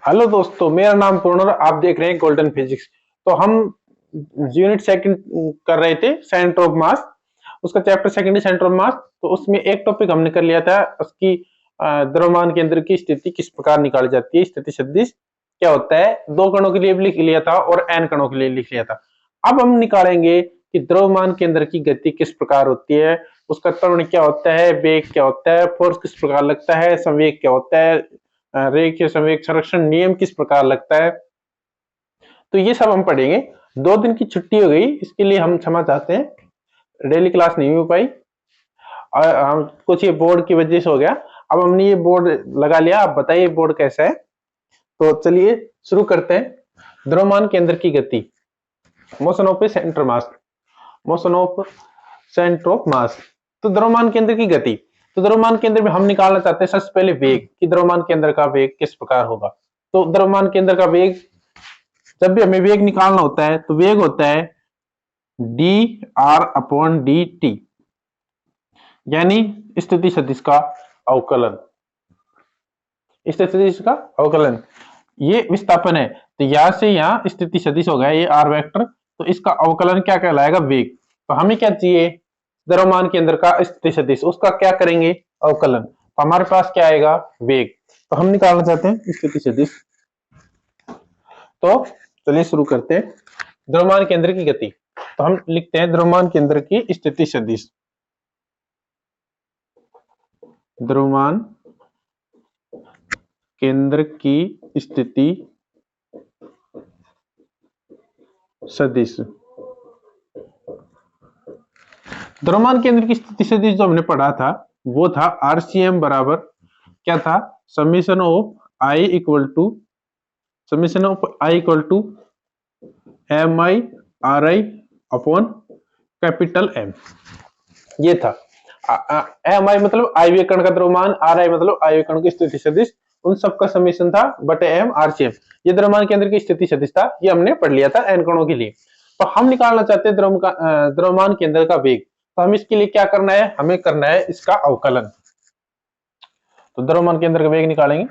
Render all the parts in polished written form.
Hello दोस्तों, मेरा नाम पूर्ण और आप देख रहे हैं गोल्डन फिजिक्स। तो हम यूनिट सेकंड कर रहे थे सेंटर ऑफ मास। उसका चैप्टर सेकंड है सेंटर ऑफ मास। तो उसमें एक टॉपिक हमने कर लिया था, उसकी द्रव्यमान केंद्र की स्थिति किस प्रकार निकाली जाती है, स्थिति सदिश क्या होता है। दो कणों के लिए भी लिख लिया था और एन कणों के लिए लिख लिया था। अब हम निकालेंगे कि द्रव्यमान केंद्र की गति किस प्रकार होती है, उसका त्वरण क्या होता है, वेग क्या होता है, फोर्स किस प्रकार लगता है, संवेग क्या होता है, रेखीय संवेग संरक्षण नियम किस प्रकार लगता है। तो ये सब हम पढ़ेंगे। 2 दिन की छुट्टी हो गई, इसके लिए हम क्षमा चाहते हैं, डेली क्लास नहीं हो पाई और हम कुछ ये बोर्ड की वजह से हो गया। अब हमने ये बोर्ड लगा लिया, आप बताइए बोर्ड कैसा है। तो चलिए शुरू करते हैं। द्रव्यमान केंद्र की गति, motion of A centre mass, motion of centre of मास। तो द्रव्यमान केंद्र की गति, तो द्रव्यमान केंद्र में हम निकालना चाहते हैं सबसे पहले वेग, कि द्रव्यमान केंद्र का वेग किस प्रकार होगा। तो द्रव्यमान केंद्र का वेग, जब भी हमें वेग निकालना होता है तो वेग होता है D R upon D T, यानी स्थिति सदिश का अवकलन। स्थिति सदिश का अवकलन ये विस्थापन है, तो यहां से यहां स्थिति सदिश हो गया ये आर वेक्टर, तो इसका अवकलन क्या कहलाएगा, वेग। तो हमें क्या चाहिए, द्रव्यमान केंद्र का स्थिति सदिश, उसका क्या करेंगे, अवकलन। तो हमारे पास क्या आएगा, वेग। तो हम निकालना चाहते हैं स्थिति सदिश। तो चलिए शुरू करते हैं। द्रव्यमान केंद्र की गति, तो हम लिखते हैं द्रव्यमान केंद्र की स्थिति सदिश। द्रव्यमान केंद्र की स्थिति सदिश, द्रव्यमान केंद्र की स्थिति सदिश जो हमने पढ़ा था वो था आरसीएम बराबर क्या था, summation of I equal to M I R I upon capital M. ये था एम आई मतलब आयवीय कण का द्रव्यमान, आर आई मतलब आयवीय कण की स्थिति सदिश, उन सबका समीशन था बटे एम आरसीएम। ये द्रव्यमान केंद्र की स्थिति सदिश था, ये हमने पढ़ लिया था एन कणों के लिए। तो हम निकालना चाहते हैं द्रव्यमान केंद्र का वेग। तो हम इसके लिए क्या करना है, हमें करना है इसका अवकलन। तो द्रव्यमान केंद्र का वेग निकालेंगे।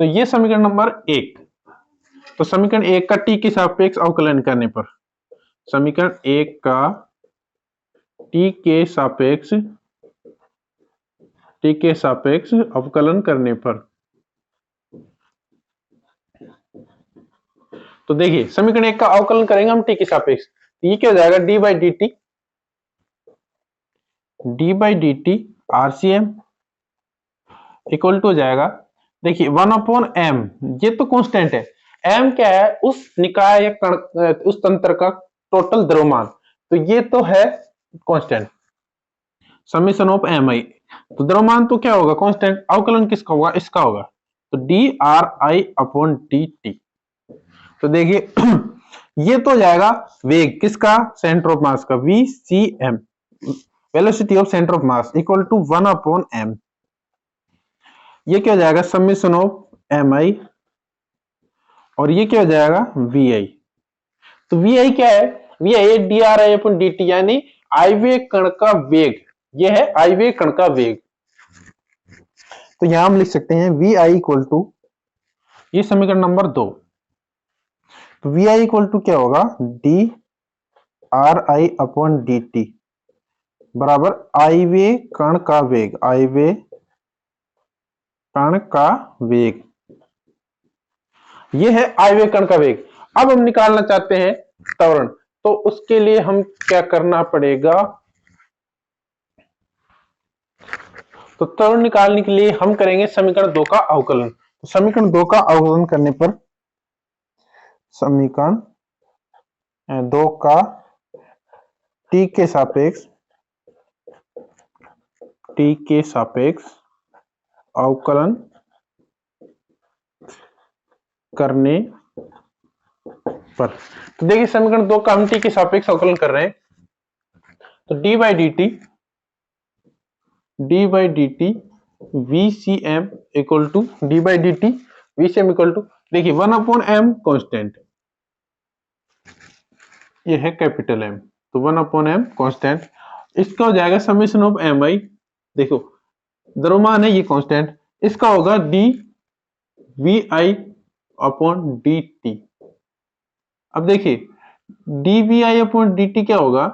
तो ये समीकरण नंबर 1। तो समीकरण 1 का टी के सापेक्ष अवकलन करने पर, समीकरण 1 का टी के सापेक्ष अवकलन करने पर, तो देखिए समीकरण 1 का अवकलन करेंगे हम टी के सापेक्ष, तो ये क्या हो जाएगा, D by D T RCM equal to हो जाएगा, देखिए 1/m, ये तो कांस्टेंट है। m क्या है, उस निकाय कण, उस तंत्र का टोटल द्रव्यमान, तो ये तो है कांस्टेंट, समीशन ऑफ एम आई। तो द्रव्यमान तो क्या होगा, कांस्टेंट, अवकलन किसका होगा, इसका होगा, तो D R I upon D T. तो देखिए ये तो हो जाएगा वेग किसका, सेंटर ऑफ मास का, V C M, velocity of centre of mass equal to 1/m। ये क्या हो जाएगा, समीशन ऑफ एम आई, और ये क्या हो जाएगा, वी आई। तो वी आई क्या है, V I D R I upon D T, यानी आयवीय कण का वेग, ये है आयवीय कण का वेग। तो यहां हम लिख सकते हैं वी आई इक्वल टू, ये समीकरण नंबर 2। तो वी आई इक्वल टू क्या होगा, D R I upon D T बराबर आयवीय कण का वेग, आयवीय कण का वेग, ये है आयवीय कण का वेग। अब हम निकालना चाहते हैं त्वरण, तो उसके लिए हम क्या करना पड़ेगा, तो त्वरण निकालने के लिए हम करेंगे समीकरण 2 का अवकलन। तो समीकरण 2 का अवकलन करने पर, समीकरण 2 का टी के सापेक्ष अवकलन करने पर, तो देखिए समीकरण 2 का हम टी के सापेक्ष अवकलन कर रहे हैं, तो D by D T V C M equal to, D by D T V C M equal to, देखिए 1/m कॉन्स्टेंट, ये है कैपिटल एम, तो 1/m कॉन्स्टेंट, इसका हो जाएगा समीशन ऑफ एम आई, देखो द्रव्यमान है ये कांस्टेंट, इसका होगा D V I upon D T. अब देखिए dvi अपॉन dt क्या होगा,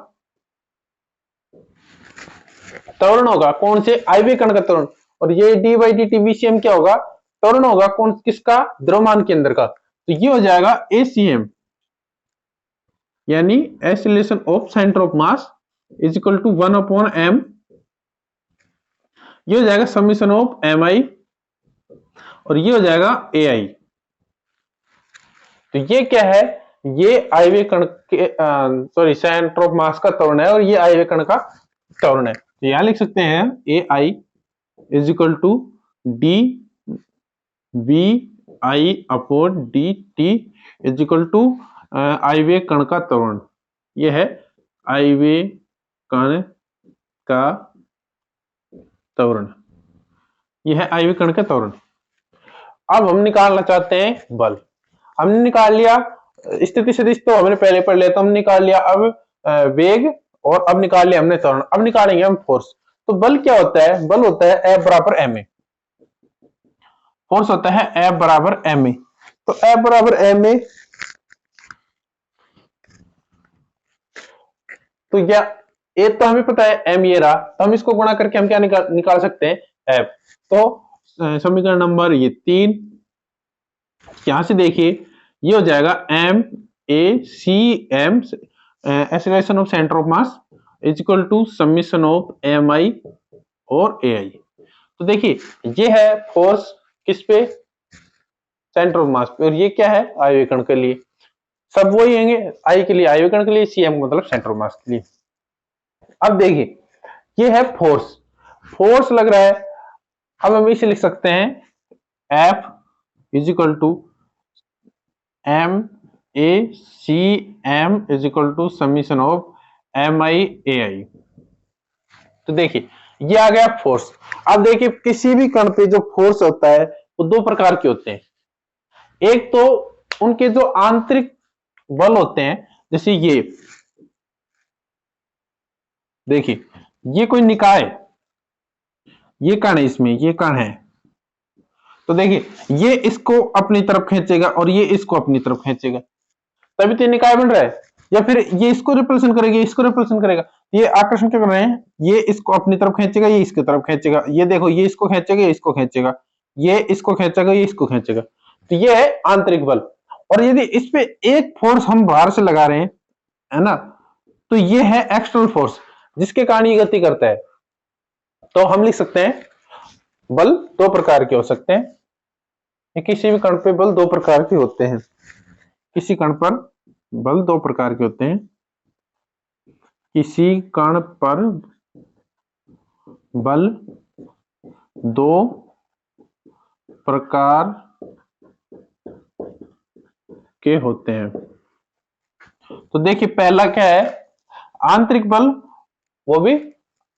त्वरण होगा कौन से, आयवीय कण का त्वरण। और ये D by D T VCM क्या होगा, त्वरण होगा कौन किसका, द्रव्यमान के अंदर का। तो ये हो जाएगा एसीएम, यानी acceleration of centre of mass is equal to 1 upon M. ये हो जाएगा समीशन ऑफ एम आई, और ये हो जाएगा ए आई। तो ये क्या है, ये आयवीय कण के सॉरी सेंटर ऑफ मास का त्वरण है, और ये आयवीय कण का त्वरण है। तो यहां लिख सकते हैं A I is equal to D V I upon D T is equal to आयवीय कण का त्वरण। ये है आयवीय कण का त्वरण, यह है आयवीय कण का त्वरण। अब हम निकालना चाहते हैं बल। हमने निकाल लिया स्थिति सदिश, तो हमने पहले पढ़ लिया, तो हमने निकाल लिया अब वेग, और अब निकाल लिया हमने त्वरण। अब निकालेंगे हम फोर्स। तो बल क्या होता है, बल होता है F बराबर एम ए, फोर्स होता है F बराबर एम ए। तो F बराबर एम ए, तो क्या ए तो हमें पता है एम ये रहा, तो हम इसको गुणा करके हम क्या निकाल सकते हैं एफ। तो समीकरण नंबर ये 3, यहां से देखिए ये हो जाएगा M A C M acceleration of centre of mass is equal to summation of M I और ए आई। तो देखिए ये है फोर्स किस पे, सेंटर ऑफ मास पे, और ये क्या है आयवीय कण के लिए, सब वही होंगे, आई के लिए आयवीय कण के लिए, सीएम मतलब सेंटर ऑफ मास के लिए। अब देखिए ये है फोर्स, फोर्स लग रहा है, अब हम इसे लिख सकते हैं F is equal to M A C M is equal to summation of M I A I. तो देखिए ये आ गया फोर्स। अब देखिए किसी भी कण पे जो फोर्स होता है वो दो प्रकार के होते हैं। एक तो उनके जो आंतरिक बल होते हैं, जैसे ये देखिए ये कोई निकाय, ये कण है, इसमें ये कण है, तो देखिए ये इसको अपनी तरफ खींचेगा और ये इसको अपनी तरफ खींचेगा, तभी तो निकाय बन रहा है। या फिर ये इसको रिपल्सन करेगा, इसको रिपल्सन करेगा, ये आकर्षण क्या कर रहे हैं, ये इसको अपनी तरफ खींचेगा, ये इसकी तरफ खींचेगा, ये देखो ये इसको खींचेगा, ये इसको खींचेगा, ये इसको खींचेगा, ये इसको खींचेगा। तो ये है आंतरिक बल। और यदि इस पे एक फोर्स हम बाहर से लगा रहे हैं, है ना, तो ये है एक्सटर्नल फोर्स, जिसके कारण ये गति करता है। तो हम लिख सकते हैं बल दो प्रकार के हो सकते हैं, किसी भी कण पे बल दो प्रकार के होते हैं, किसी कण पर बल दो प्रकार के होते हैं, किसी कण पर बल दो प्रकार के होते हैं। तो देखिए पहला क्या है, आंतरिक बल, वो भी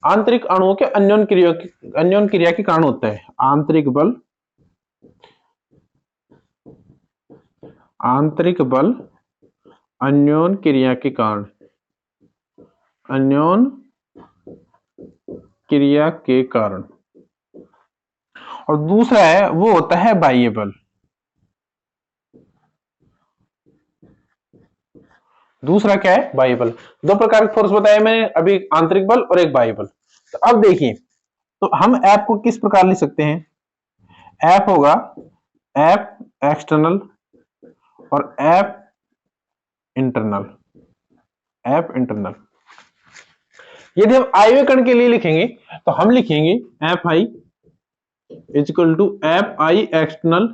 आंतरिक अणुओं के अन्योन क्रिया के कारण होता है। आंतरिक बल, आंतरिक बल अन्योन क्रिया के कारण, अन्योन क्रिया के कारण। और दूसरा है वो होता है बाह्य बल। दूसरा क्या है, बाह्य बल। दो प्रकार के फोर्स बताया मैंने अभी, आंतरिक बल और एक बाह्य बल। तो अब देखिए, तो हम एफ को किस प्रकार लिख सकते हैं, एफ होगा एफ एक्सटर्नल और एफ इंटरनल, एफ इंटरनल। यदि हम आयवीय कण के लिए लिखेंगे तो हम लिखेंगे F I is equal to F I external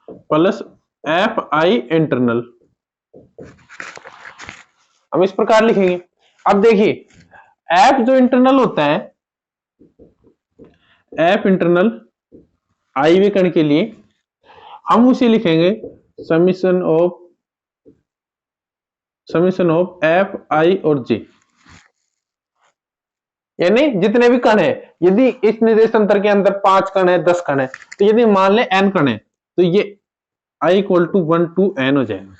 plus F I internal, हम इस प्रकार लिखेंगे। अब देखिए एफ जो इंटरनल होता है, एफ इंटरनल आयवीय कण के लिए हम उसे लिखेंगे समीशन ऑफ एफ आई और जे, यानी जितने भी कण है, यदि इस निर्देशांतर के अंदर 5 कण है, 10 कण है, तो यदि मान ले n कण है, तो ये i equal to 1 to n हो जाएगा।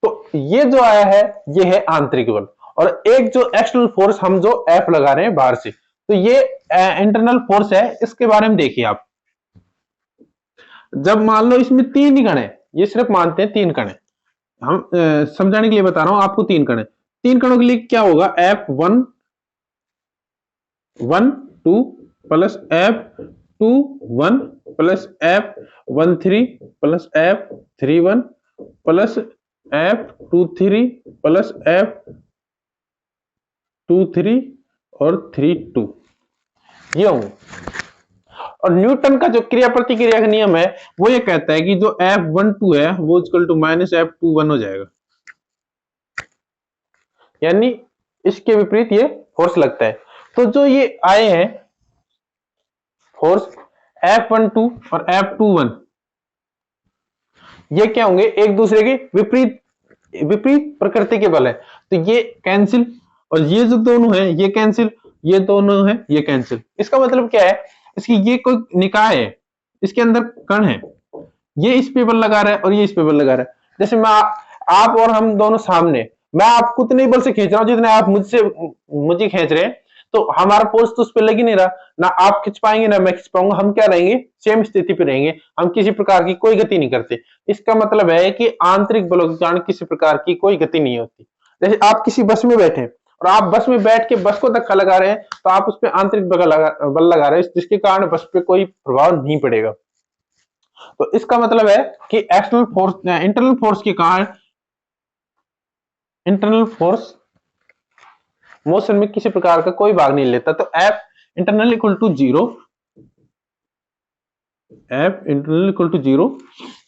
तो ये जो आया है ये है आंतरिक बल। और एक जो एक्सटर्नल फोर्स हम जो F लगा रहे हैं बाहर से, तो ये इंटरनल फोर्स है, इसके बारे में देखिए आप। जब मान लो इसमें 3 ही कण है, ये सिर्फ मानते हैं 3 कण है, हम समझाने के लिए बता रहा हूं आपको, 3 कण है, 3 कणों के लिए क्या होगा, F1 1 2 plus F2 1 plus F13 plus F31 plus F23 plus F23 और 32, ये होंगे। और न्यूटन का जो क्रिया प्रतिक्रिया का नियम है वो ये कहता है कि जो F12 है वो इक्वल टू माइनस F21 हो जाएगा, यानी इसके विपरीत ये फोर्स लगता है। तो जो ये आए हैं फोर्स F12 और F21, ये क्या होंगे, एक दूसरे के विपरीत विपरीत प्रकृति के बल है, तो ये कैंसिल, और ये जो दोनों हैं ये कैंसिल, ये दोनों हैं ये कैंसिल। इसका मतलब क्या है, इसकी ये कोई निकाय है, इसके अंदर कण है, ये इस पे बल लगा रहा है और ये इस पे बल लगा रहा है। जैसे मैं आप और हम दोनों सामने, मैं आपको उतने बल से खींच रहा हूं जितने आप मुझे खींच रहे हैं, तो हमारा फोर्स तो उस पर लग ही नहीं रहा, ना आप खींच पाएंगे ना मैं खींच पाऊंगा, हम क्या रहेंगे, सेम स्थिति पे रहेंगे, हम किसी प्रकार की कोई गति नहीं करते। इसका मतलब है कि आंतरिक बलों के कारण किसी प्रकार की कोई गति नहीं होती। जैसे आप किसी बस में बैठे और आप बस में बैठ के बस को धक्का लगा रहे हैं, तो आप उस पर आंतरिक बल लगा रहे हैं, जिसके कारण बस पे कोई प्रभाव नहीं पड़ेगा। तो इसका मतलब है कि एक्सटर्नल फोर्स, इंटरनल फोर्स के कारण इंटरनल फोर्स मोशन में किसी प्रकार का कोई भाग नहीं लेता। तो F internal equal to 0, F internal equal to 0,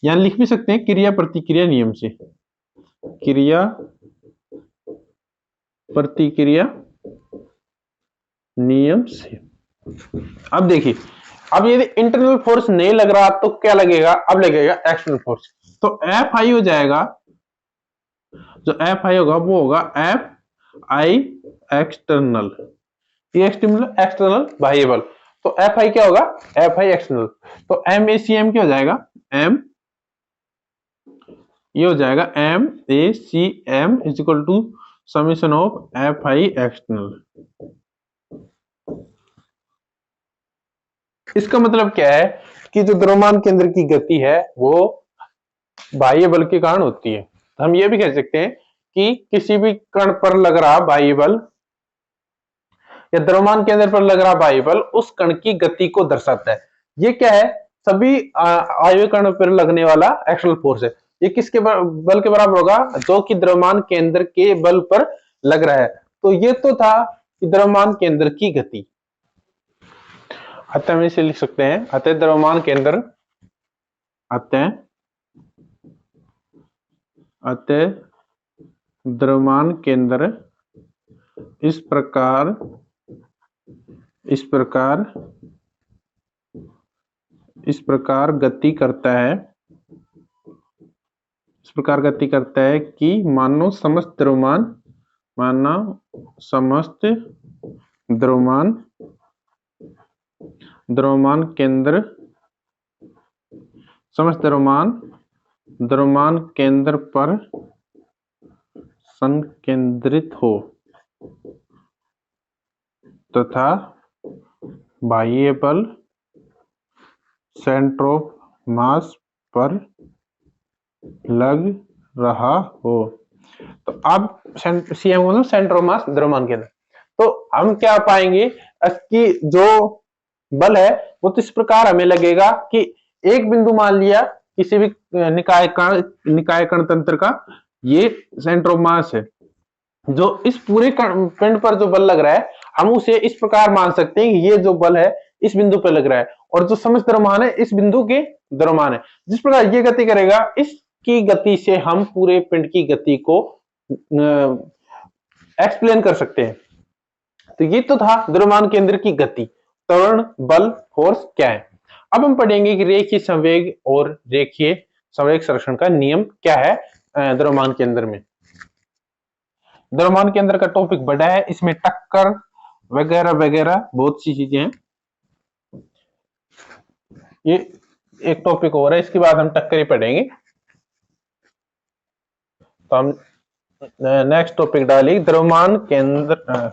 यानी लिख भी सकते हैं क्रिया प्रतिक्रिया नियम से, क्रिया प्रतिक्रिया नियम से। अब देखिए, अब यदि इंटरनल फोर्स नहीं लग रहा तो क्या लगेगा, अब लगेगा एक्सटर्नल फोर्स। तो एफ आई हो जाएगा, जो एफ आई होगा वो होगा एफ आई एक्सटर्नल, ये एक्सटर्नल बाह्य बल। तो एफ आई क्या होगा, एफ आई एक्सटर्नल। तो एम ए सी एम क्या हो जाएगा, एम, ये हो जाएगा M A C M is equal to summation of F I external. इसका मतलब क्या है कि जो द्रव्यमान केंद्र की गति है वो बाह्य बल के कारण होती है। तो हम ये भी कह सकते हैं कि किसी भी कण पर लग रहा बाह्य बल या द्रव्यमान केंद्र पर लग रहा बाह्य बल उस कण की गति को दर्शाता है। ये क्या है, सभी आयु कण पर लगने वाला एक्सटर्नल फोर्स है। ये किसके बल के बराबर होगा, जो कि द्रव्यमान केंद्र के बल पर लग रहा है। तो ये तो था कि द्रव्यमान केंद्र की गति, अतः हम इसे लिख सकते हैं, अतः द्रव्यमान केंद्र, अतः द्रव्यमान केंद्र इस प्रकार गति करता है, इस प्रकार गति करता है कि मानो समस्त द्रव्यमान केंद्र द्रव्यमान केंद्र पर संकेंद्रित हो तथा बाह्य बल सेंटर ऑफ मास पर लग रहा हो। तो अब सीएम मतलब सेंटर ऑफ मास द्रव्यमान केंद्र, तो हम क्या पाएंगे कि जो बल है वो तो इस प्रकार हमें लगेगा कि एक बिंदु मान लिया किसी भी निकाय कण तंत्र का, ये सेंटर ऑफ मास है, जो इस पूरे पिंड पर जो बल लग रहा है हम उसे इस प्रकार मान सकते हैं कि ये जो बल है इस बिंदु पर लग रहा है, और जो समस्त द्रव्यमान है इस बिंदु के द्रव्यमान है। जिस प्रकार ये गति करेगा, इसकी गति से हम पूरे पिंड की गति को एक्सप्लेन कर सकते हैं। तो ये तो था द्रव्यमान केंद्र की गति, त्वरण, बल, फोर्स क्या है। अब हम पढ़ेंगे कि रेखीय संवेग और रेखीय संवेग संरक्षण का नियम क्या है द्रव्यमान केंद्र में। द्रव्यमान केंद्र का टॉपिक बड़ा है, इसमें टक्कर वगैरह वगैरह बहुत सी चीजें हैं। ये एक टॉपिक और है, इसके बाद हम टक्कर ही पढ़ेंगे। तो हम नेक्स्ट टॉपिक डालेंगे द्रव्यमान केंद्र,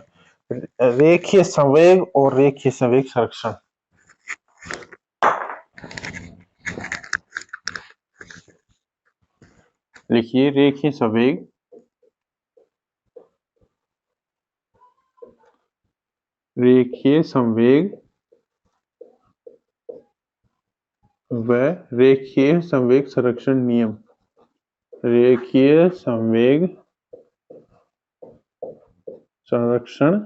रेखीय संवेग और रेखीय संवेग संरक्षण। लिखिए रेखीय संवेग व रेखीय संवेग संरक्षण नियम। रेखीय संवेग संरक्षण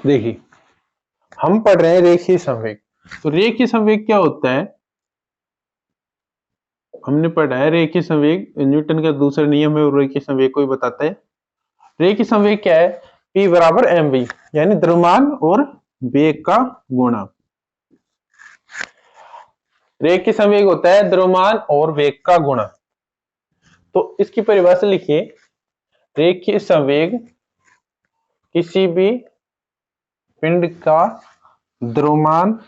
देखिए हम पढ़ रहे हैं रेखीय संवेग। तो रेखीय संवेग क्या होता है? हमने पढ़ा है रेखीय संवेग, न्यूटन का दूसरा नियम है और रेखीय संवेग को ही बताता है। रेखीय संवेग क्या है? P बराबर mv, यानी द्रव्यमान और वेग का गुणा। रेखीय संवेग होता है द्रव्यमान और वेग का गुणा। तो इसकी परिभाषा लिखिए, रेखीय संवेग किसी भी पिंड का द्रव्यमान,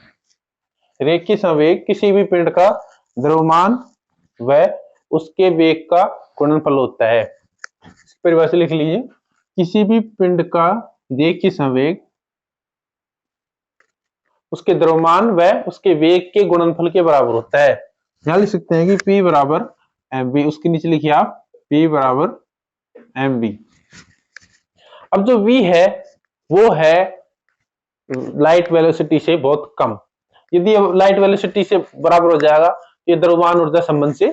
रेखीय संवेग किसी भी पिंड का द्रव्यमान व उसके वेग का गुणनफल होता है। इसकी परिभाषा लिख लीजिए, किसी भी पिंड का रेखीय संवेग उसके द्रव्यमान व उसके वेग के गुणनफल के बराबर होता है। यहां लिख सकते हैं कि P बराबर mv, उसके नीचे लिखिए आप P बराबर mv। अब जो v है वो है लाइट वेलोसिटी से बहुत कम। यदि लाइट वेलोसिटी से बराबर हो जाएगा तो ये द्रव्यमान ऊर्जा संबंध से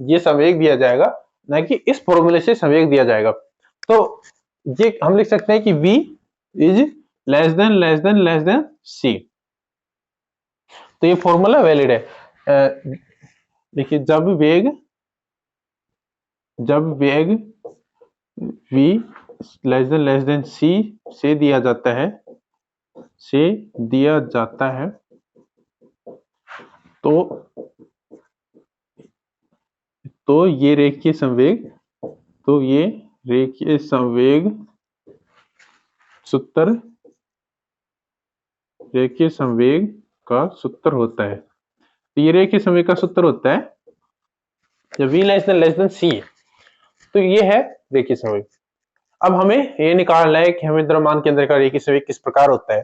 ये संवेग दिया जाएगा, ना कि इस फॉर्मूले से संवेग दिया जाएगा। तो ये हम लिख सकते हैं कि v is less than c। तो ये फॉर्मूला वैलिड है। देखिए जब वेग v लेस देन c से दिया जाता है तो ये रेखीय संवेग का सूत्र होता है। तो ये रेखीय संवेग का सूत्र होता है जब v लेस देन c है, तो ये है रेखीय संवेग। अब हमें ये निकालना है कि हमें द्रव्यमान के अंदर का रेखीय संवेग किस प्रकार होता है।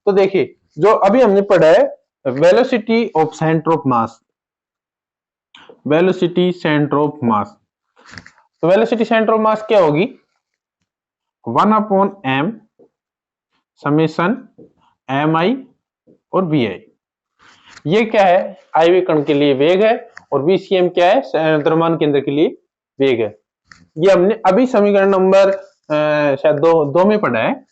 तो देखिए जो अभी हमने पढ़ा है velocity of centre of mass, velocity centre of मास। तो वेलोसिटी सेंटर ऑफ मास क्या होगी? 1/m समेशन mi और vi। ये क्या है? आयवीय कण के लिए वेग है और vcm क्या है? द्रव्यमान केंद्र के लिए वेग है। ये हमने अभी समीकरण नंबर शायद दो में पढ़ा है।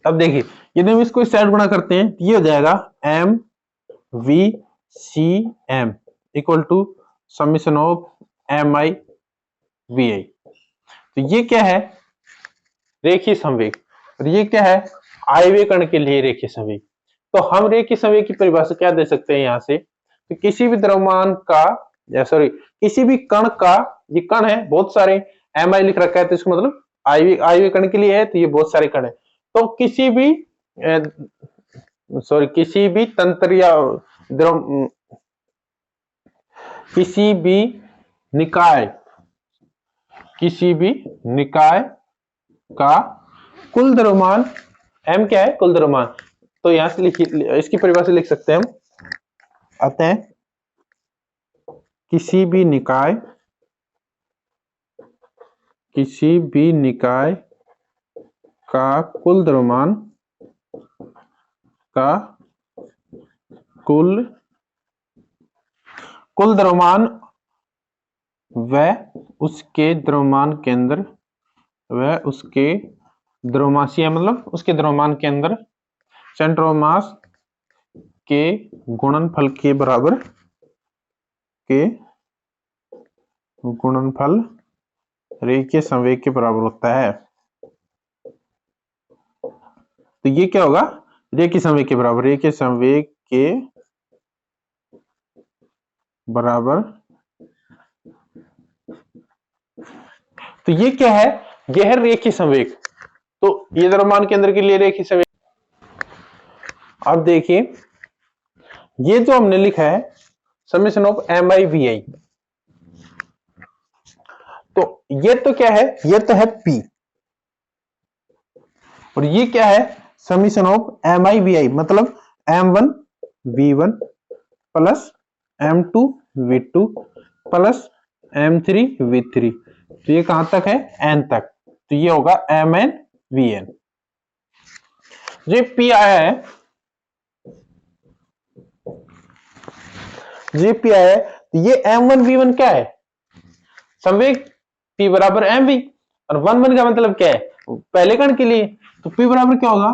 अब देखिए यदि हम इसको इस साइड गुणा करते हैं तो ये हो जाएगा m vcm equal to summation of mi vi। तो ये क्या है? रेखीय संवेग। और ये क्या है? आयवीय कण के लिए रेखीय संवेग। तो हम रेखीय संवेग की परिभाषा क्या दे सकते हैं यहां से? तो किसी भी द्रव्यमान का किसी भी कण का, ये कण है बहुत सारे, mi लिख रखा है तो इसका मतलब आयवीय कण के लिए है, तो ये बहुत सारे कण है। तो किसी भी तंत्र या किसी भी निकाय का कुल द्रव्यमान, m क्या है? कुल द्रव्यमान। तो यहां से लिखिए, इसकी परिभाषा लिख सकते हैं हम, अतः किसी भी निकाय का कुल द्रव्यमान व उसके द्रव्यमान केंद्र मतलब उसके द्रव्यमान केंद्र सेंटर ऑफ मास के गुणनफल के बराबर रेखीय संवेग के बराबर होता है। तो ये क्या होगा? रेखीय संवेग के बराबर, रेखीय संवेग के बराबर। तो ये क्या है? यह है रेखीय संवेग। तो ये द्रव्यमान केंद्र के लिए रेखीय संवेग। अब देखिए ये जो हमने लिखा है समेशन ऑफ mi vi, तो ये तो क्या है? ये तो है P, और ये क्या है? समेशन ऑफ mi vi, मतलब m1 v1 plus m2v2 plus m3v3। तो ये कहां तक है, n तक, तो ये होगा mn vn। ये p आया है, ये p आया है, तो ये m1 v1 क्या है, संवेग p बराबर mv, और 1 1 का मतलब क्या है, पहले कण के लिए, तो p बराबर क्या होगा,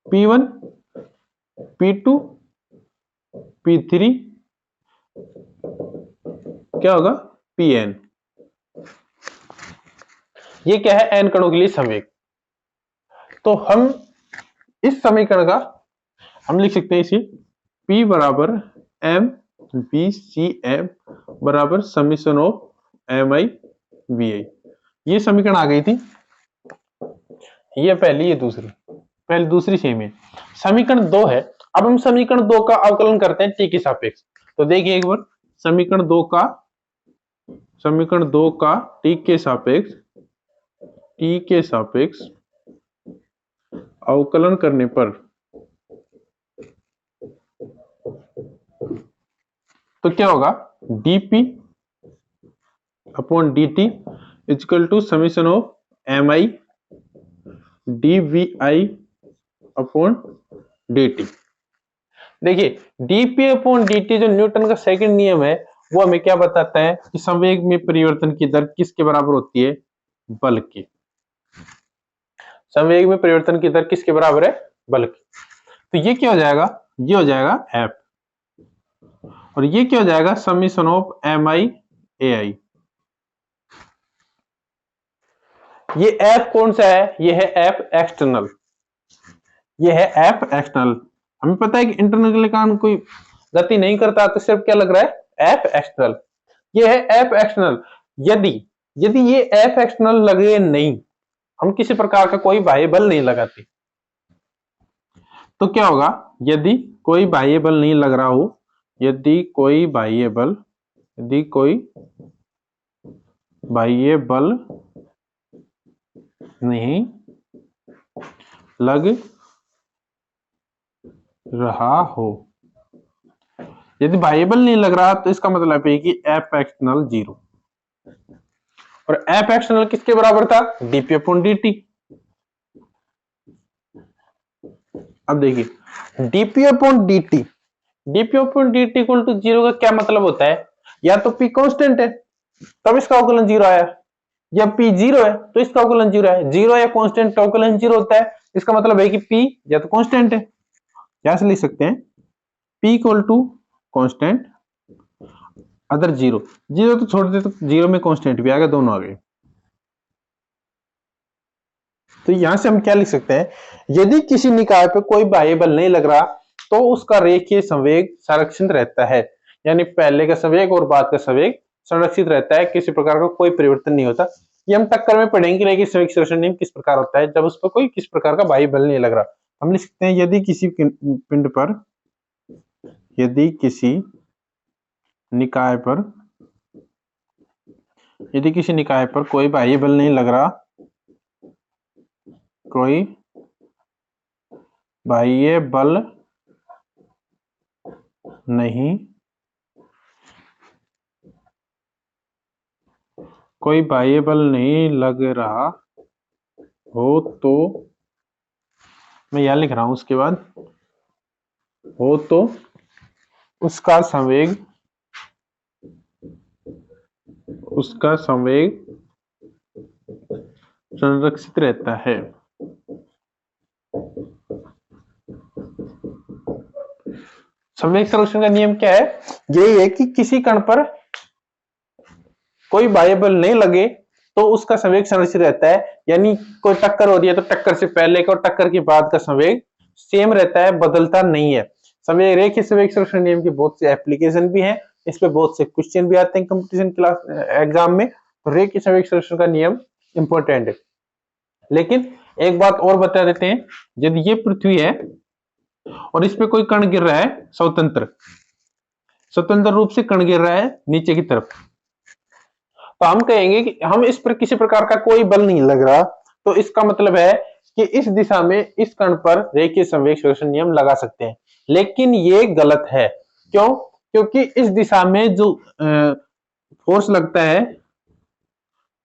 p1 p2 p3 क्या होगा, pn। ये क्या है, n कणों के लिए संवेग। तो हम इस समीकरण का हम लिख सकते हैं इसे p बराबर m v c m बराबर समीशन ऑफ mi vi। ये समीकरण आ गई थी, ये पहली, ये दूसरी, पहले दूसरी सेम है। समीकरण 2 है। अब हम समीकरण 2 का अवकलन करते हैं t के सापेक्ष। तो देखिए एक बार, समीकरण 2 का t के सापेक्ष अवकलन करने पर तो क्या होगा, dp upon dt equal to summation of mi dvi upon dt। देखिए dp अपॉन dt जो न्यूटन का सेकंड नियम है, वो हमें क्या बताता है कि संवेग में परिवर्तन की दर किसके बराबर होती है, बल की। संवेग में परिवर्तन की दर किसके बराबर है, बल की। तो ये क्या हो जाएगा, ये हो जाएगा f, और ये क्या हो जाएगा, समीशन ऑफ mi ai। ये f कौन सा है, ये है f एक्सटर्नल, ये है f एक्सटर्नल। हमें पता है कि इंटरनल के लिए कारण कोई गति नहीं करता, तो सिर्फ क्या लग रहा है, f एक्सटर्नल। ये है f एक्सटर्नल। यदि ये f एक्सटर्नल लगे नहीं, हम किसी प्रकार का कोई बाह्य बल नहीं लगाते, तो क्या होगा, यदि कोई बाह्य बल नहीं लग रहा हो, यदि कोई बाह्य बल नहीं लग रहा हो, यदि बाह्य बल नहीं लग रहा, तो इसका मतलब है कि f एक्सटर्नल 0। और f एक्सटर्नल किसके बराबर था, dp अपॉन dt। अब देखिए dp upon dt equal to 0 का क्या मतलब होता है, या तो p कांस्टेंट है तब इसका अवकलन 0 आया, या p 0 है तो इसका अवकलन 0 है। 0 या कांस्टेंट का अवकलन 0 होता है, इसका मतलब है कि p या तो कांस्टेंट है, क्या से लिख सकते हैं, p equal to constant other 0 तो छोड़ दे, तो 0 में कांस्टेंट भी आ गया, दोनों आ गए। तो यहां से हम क्या लिख सकते हैं, यदि किसी निकाय पर कोई बाह्य बल नहीं लग रहा, तो उसका रेखीय संवेग संरक्षित रहता है, यानी पहले का संवेग और बाद का संवेग संरक्षित रहता है, किसी प्रकार का कोई परिवर्तन नहीं होता। ये हम टक्कर में पढ़ेंगे, रेखीय संवेग संरक्षण नियम किस प्रकार होता है, जब उस पर कोई किस प्रकार का बाह्य बल नहीं लग रहा। हम लिख सकते हैं, यदि किसी पिंड पर, यदि किसी निकाय पर कोई बाह्य बल नहीं लग रहा, कोई बाह्य बल नहीं लग रहा हो, तो मैं यह लिख रहा हूं, उसके बाद हो तो उसका संवेग संरक्षित रहता है। संवेग संरक्षण का नियम क्या है, यही है कि किसी कण पर कोई बाह्य बल नहीं लगे तो उसका संवेग संरक्षित रहता है, यानी कोई टक्कर हो रही है तो टक्कर से पहले का और टक्कर के बाद का संवेग सेम रहता है, बदलता नहीं है। संवेग रेखीय संवेग संरक्षण नियम की बहुत से एप्लीकेशन भी हैं, इस पे बहुत से क्वेश्चन भी आते हैं कंपटीशन क्लास एग्जाम में। तो रेखीय संवेग संरक्षण का नियम इंपॉर्टेंट है। लेकिन एक बात और बता देते हैं, यदि ये पृथ्वी है और इस पे कोई कण गिर रहा है, स्वतंत्र रूप से कण गिर रहा है नीचे की तरफ, तो हम कहेंगे कि हम इस पर किसी प्रकार का कोई बल नहीं लग रहा, तो इसका मतलब है कि इस दिशा में इस कण पर रेखीय संवेग संरक्षण नियम लगा सकते हैं। लेकिन ये गलत है, क्यों? क्योंकि इस दिशा में जो फोर्स लगता है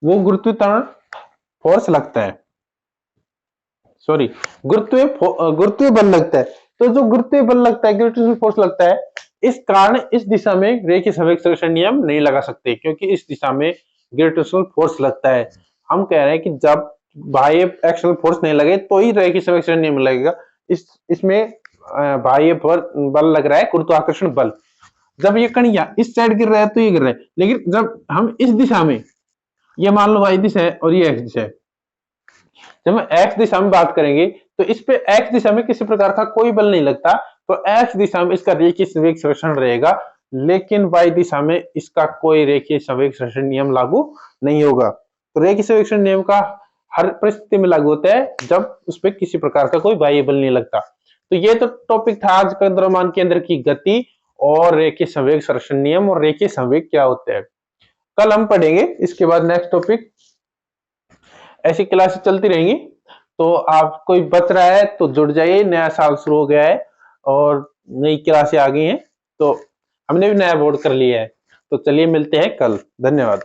वो गुरुत्वाकर्षण फोर्स लगता है, सॉरी गुरुत्वीय बल लगता है। तो जो गुरुत्वीय बल लगता है, ग्रेविटेशनल फोर्स लगता है, इस कारण इस दिशा में रेखीय संवेग संरक्षण नियम नहीं लगा सकते, क्योंकि इस दिशा में ग्रेविटेशनल फोर्स लगता है। हम कह रहे हैं कि जब बाह्य एक्सटर्नल फोर्स नहीं लगे तो ही रेखीय संवेग संरक्षण नियम लगेगा। इसमें बाह्य बल लग रहा है, गुरुत्वाकर्षण बल। जब ये कण इस साइड गिर रहा है तो ये गिर रहा है, लेकिन जब हम इस दिशा में, ये मान लो y दिशा है और ये x दिशा है, जब हम x दिशा में बात करेंगे तो इस पे x दिशा में किसी प्रकार का कोई बल नहीं लगता, तो x दिशा में इसका रेखीय संवेग संरक्षण रहेगा, लेकिन y दिशा में इसका कोई रेखीय संवेग संरक्षण नियम लागू नहीं होगा। तो रेखीय संवेग संरक्षण नियम का हर परिस्थिति में लागू होता है जब उस पर किसी प्रकार का कोई बाह्य बल नहीं लगता। तो ये तो टॉपिक था आज का, द्रव्यमान के अंदर की गति और रेखीय संवेग संरक्षण नियम और रेखीय संवेग क्या होते हैं। कल हम पढ़ेंगे इसके बाद नेक्स्ट टॉपिक। ऐसी क्लासेस चलती रहेंगी, तो आप कोई बच रहा है तो जुड़ जाइए, नया साल शुरू हो गया है और नई क्लासें आ गई हैं, तो हमने भी नया बोर्ड कर लिया है। तो चलिए मिलते हैं कल, धन्यवाद।